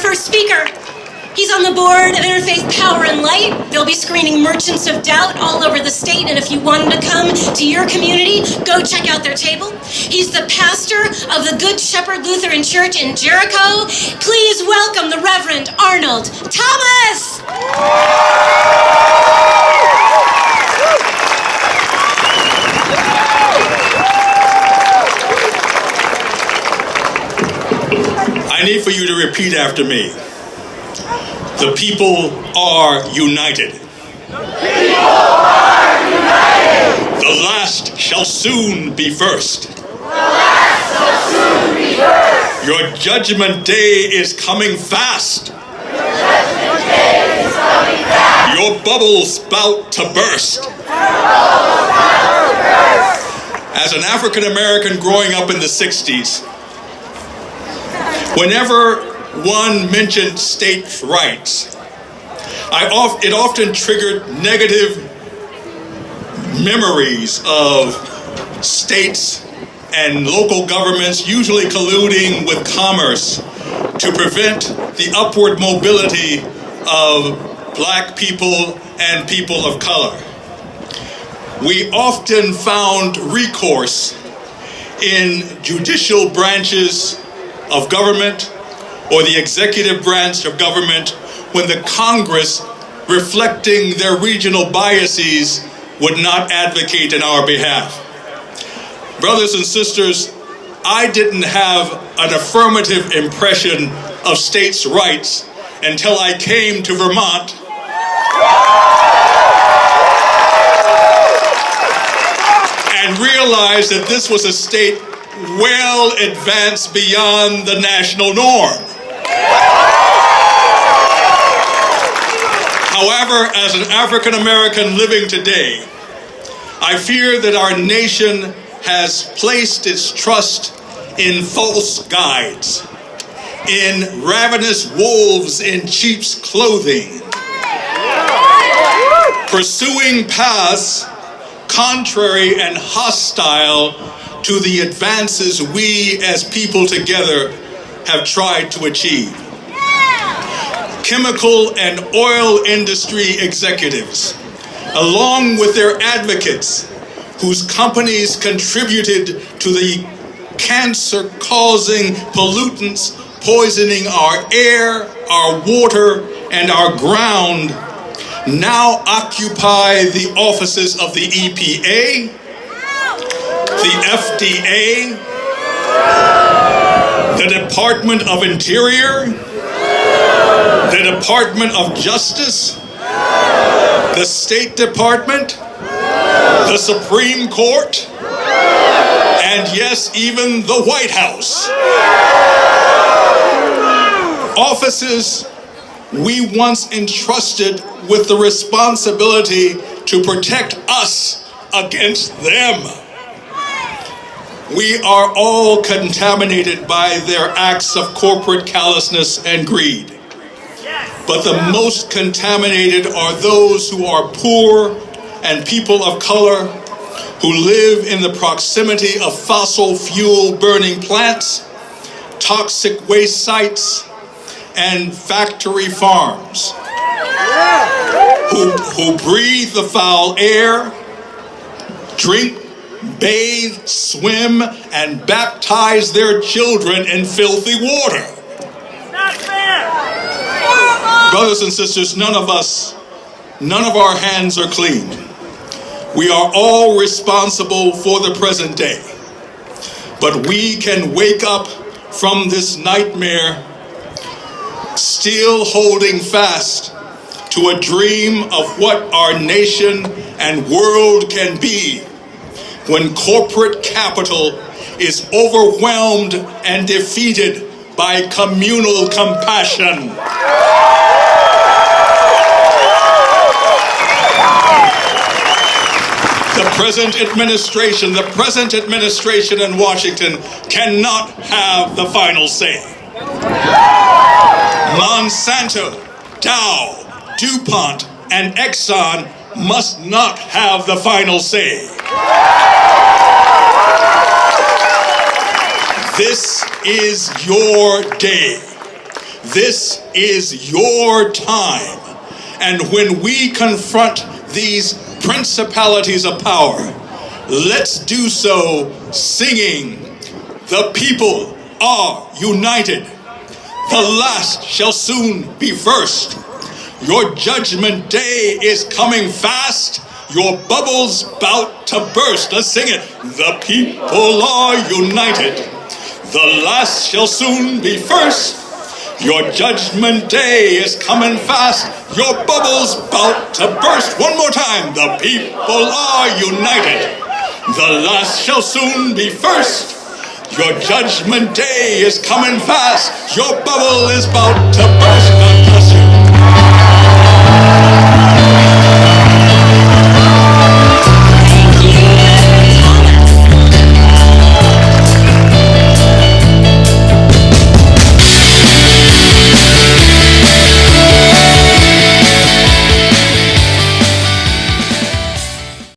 first speaker. He's on the board of Interfaith Power and Light. They'll be screening Merchants of Doubt all over the state, and if you wanted to come to your community, go check out their table. He's the pastor of the Good Shepherd Lutheran Church in Jericho. Please welcome the Reverend Arnold Thomas! I need for you to repeat after me. The people are united. The people are united. The last shall soon be first. The last shall soon be first. Your judgment day is coming fast. Your judgment day is coming fast. Your bubble's about to burst. Your bubble's about to burst. As an African American growing up in the 60s, whenever one mentioned states' rights, it often triggered negative memories of states and local governments usually colluding with commerce to prevent the upward mobility of black people and people of color. We often found recourse in judicial branches of government or the executive branch of government when the Congress, reflecting their regional biases, would not advocate in our behalf. Brothers and sisters, I didn't have an affirmative impression of states' rights until I came to Vermont and realized that this was a state well advanced beyond the national norm. However, as an African American living today, I fear that our nation has placed its trust in false guides, in ravenous wolves in sheep's clothing, pursuing paths contrary and hostile to the advances we as people together have tried to achieve. Chemical and oil industry executives, along with their advocates, whose companies contributed to the cancer-causing pollutants poisoning our air, our water, and our ground, now occupy the offices of the EPA, the FDA, the Department of Interior, the Department of Justice, the State Department, the Supreme Court, and yes, even the White House. Offices we once entrusted with the responsibility to protect us against them. We are all contaminated by their acts of corporate callousness and greed. But the most contaminated are those who are poor and people of color who live in the proximity of fossil fuel burning plants, toxic waste sites, and factory farms, who breathe the foul air, drink, bathe, swim, and baptize their children in filthy water. Not fair. Brothers and sisters, none of our hands are clean. We are all responsible for the present day. But we can wake up from this nightmare still holding fast to a dream of what our nation and world can be when corporate capital is overwhelmed and defeated by communal compassion. The present administration in Washington cannot have the final say. Monsanto, Dow, DuPont, and Exxon must not have the final say. This is your day. This is your time. And when we confront these principalities of power, let's do so singing, "The people are united. The last shall soon be first. Your judgment day is coming fast. Your bubble's about to burst." Let's sing it. The people are united. The last shall soon be first. Your judgment day is coming fast. Your bubble's about to burst. One more time. The people are united. The last shall soon be first. Your judgment day is coming fast. Your bubble is about to burst.